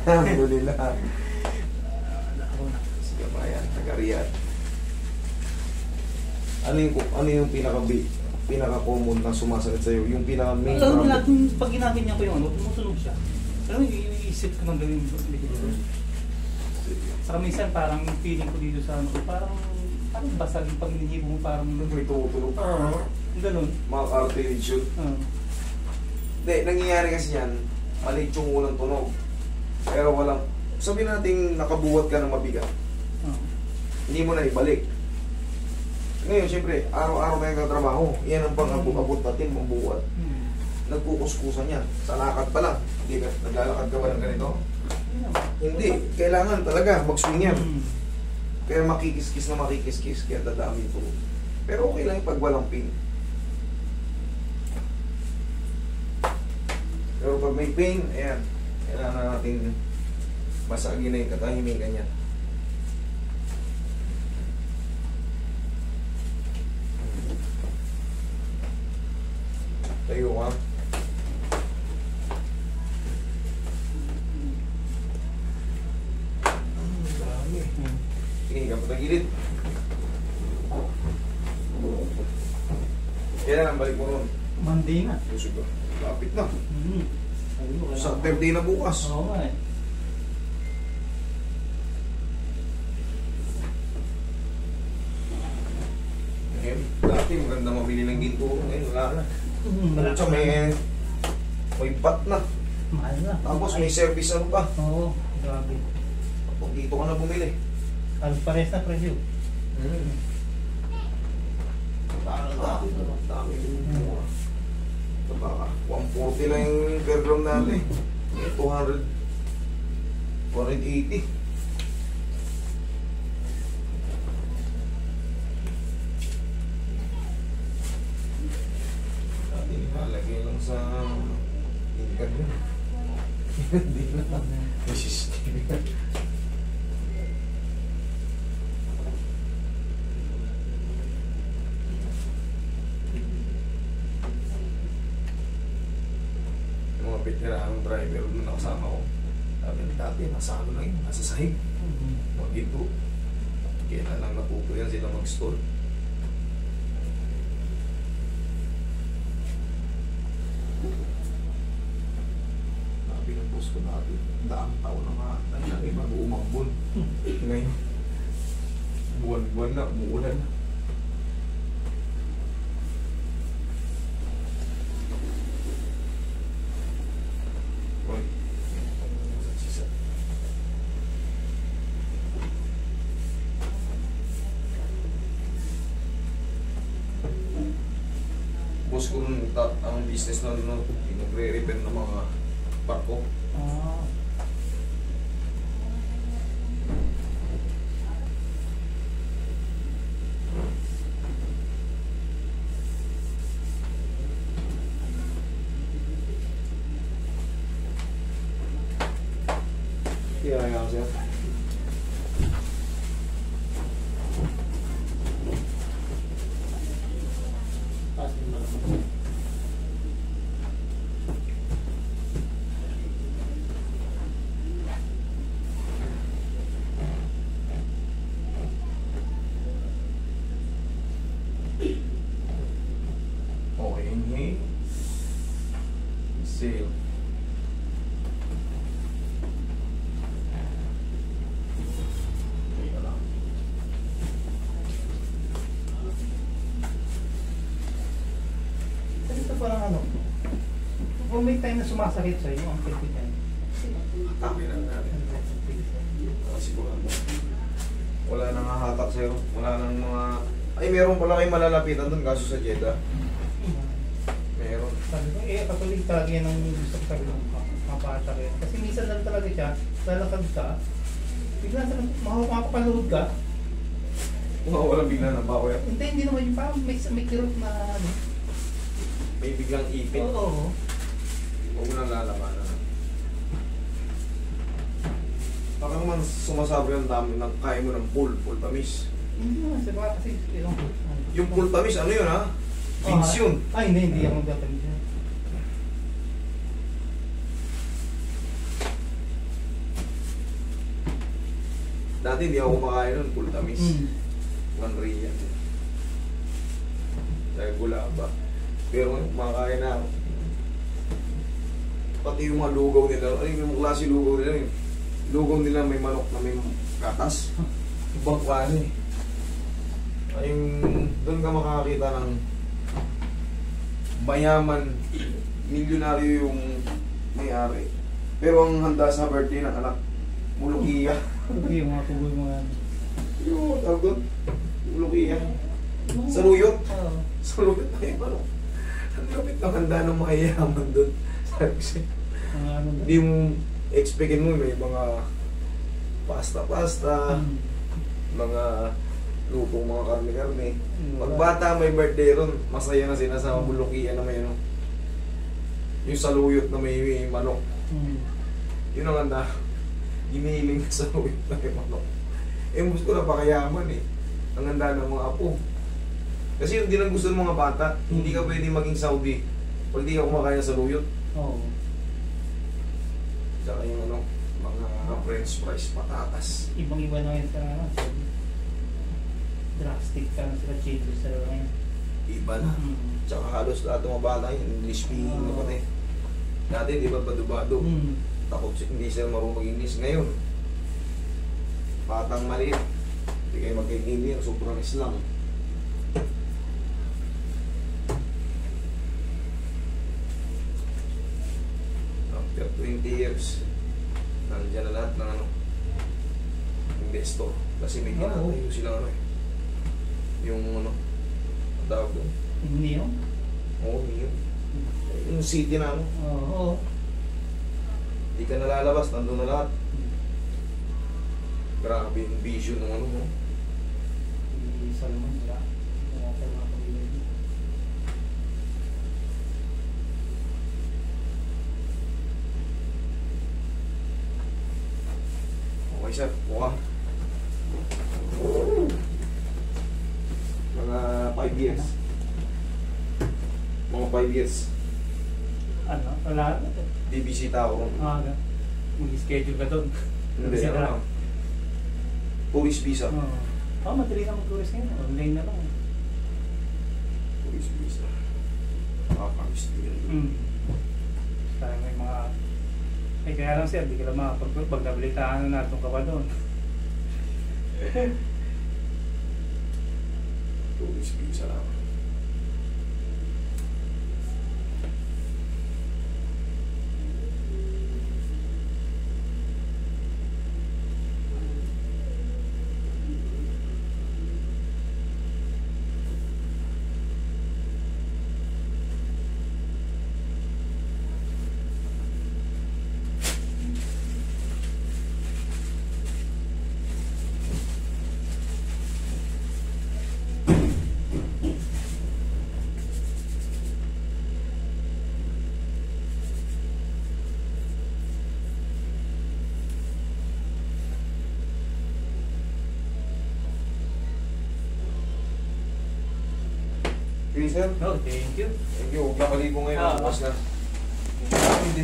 Alhamdulillah. Sige pa yan, taga-Riyadh. Ano yung pinaka-common na sumasakit sa'yo? Yung pinaka-main problem? Alam mo, pag ginaganyan ko yung ano, tumutunog siya. Alam mo, iniisip ko ng gawin dito. Saka minsan parang feeling ko dito sa ano, parang basag yung pag inihibo mo, parang may tumutulog. Ganun. Mga cartilage yun. Hindi, nangyayari kasi yan, maliit yung unang tunog. Pero walang, sabihin natin nakabuhat ka ng mabigat. Hindi mo na ibalik. Ngayon, siyempre, araw-araw tayong katrabaho. Yan ang pang-abot natin, mabuhat. Nagkukuskusan yan. Sa lakad pa lang. Hindi ka, naglalakad ka ba ng ganito? Hindi. Kailangan talaga mag-swing yan. Kaya makikiskis na makikiskis. Kaya dadami ito. Pero okay lang pag walang pain. Pero pag may pain, ayan. Kailangan natin basagin na yung katahimikan niya. Tayo ka. Dami. Sige, ka patagilid. Kailan ang balik mo ron? Monday na. Lusog ka. Lapit na. Ayun, Sa Thursday na bukas. Oo nga eh. Dati maganda mabili ng ginto. Ngayon wala na. Tsaka may bat na. Mahal na. Tapos may service ano pa. Oo, grabe. Pag dito ka na bumili. Halos pares na presyo. Dami mura. Ito baka 140 lang yung per gram natin. 200 480. Ilalagay lang sa income yun. Hindi na. Resistive. Yung mga veteranong driver nung nakasama ko. Sabi na dati, nasa ano lang yun, nasa sahig. Mga ginto. Kailan lang natuto yan sila mag-stall. Boss ko dati, daang taon na nga tayo bago umambon. Ngayon, buwan-buwan na, umuulan na. Uy, boss ko nun, ang business na nagre-repair ng mga barko. Kaya nga siya. Okay, inhale. Exhale. Teka lang. Kasi ito parang ano, kung may time na sumasakit sa'yo, ang pwede yan. Tami lang natin. Sigurado. Wala nang hahatak sa'yo. Wala nang mga... Ay, meron pala kayong malalapitan doon kaso sa Jeddah. Meron. Sabi ko, patuloy talaga yan ang gusto ko sabi ng mapata rin. Kasi minsan lang talaga siya, lalakad ka, bigla sa makapapanood ka. Walang bigla ng bako yan. Hindi naman yung parang may kirot na ano. May biglang ipit. Oo. Huwag mo nang lalabanan. Baka naman sumasabi ang dami na kaya mo ng full tamis. Hindi naman, sabi kasi Yung full tamis, ano yun ha? Vince yun. Ay, hindi ako magtatamis yan. Dati hindi ako kumakain nun, full tamis. One Rian. Dahil gulaba. Pero ngayon, kumakain na ako. Pati yung mga lugaw nila, ano yung klase lugaw nila yun? Lugaw nila may manok na may katas. Ibang klase. Ay, doon ka makakakita ng mayaman, milyonaryo yung may-ari. Pero ang handa sa birthday ng anak, mulukiya. Hindi, yung mga tuboy mga... Yung tawag doon, mulukiya. Saluyot. Oo. Saluyot na yung ano. Ang lapit ng handa ng mayayaman doon. Sabi siya. Ano ba? Hindi mo expectin mo may mga pasta-pasta, mga lutong mga karne-karne. Magbata may birthday ron, masaya na sinasama mulukiya na may ano. Yung saluyot na may manok. Yun ang handa. Giniling na saluyot na may manok. Eh, gusto ko na pakayaman eh. Ang handa ng mga apo. Kasi yun din ang gusto ng mga bata. Hindi ka pwede maging Saudi pag di ka kumakain ng saluyot. Oo. Tsaka yung ano, mga french fries, patatas. Ibang-iba na ngayon sa ano. Drastic ka na sila changes sa ngayon. Iba na. Tsaka halos lahat ng mga bata yun, English speaking na pati. Dati di ba bado-bado? Takot hindi sila marunong mag-English. Ngayon, batang maliit. Hindi kayo mag-English, sobrang Islam. After 20 years, nandiyan na lahat ng ano, investor. Kasi may ginatayo silang ano eh. Yung ano, ang tawag doon. Hindi yun? Oo, yun. Yung city na ano. Oo. Hindi ka nalalabas, nandun na lahat. Grabe yung vision ng ano mo. Isa naman sila. Wala sa mga pamilya. Okay sir, buka. Mga 5 years. Mga 5 years. Ano? Wala. Bibisita ako. Mag-schedule ka doon. Hindi, ano lang. Tourist visa. Oo, madali na mag-tourist ngayon. Online na lang. Tourist visa. Nakakamiss din yun. Parang may mga... Eh, kaya lang siya, di ka lang makapag... Pag nabalitaan na natin ka pa doon. Tourist visa lang. Okay, sir. Oh, thank you. Thank you. Huwag na paligo ngayon. Bukas na. Hindi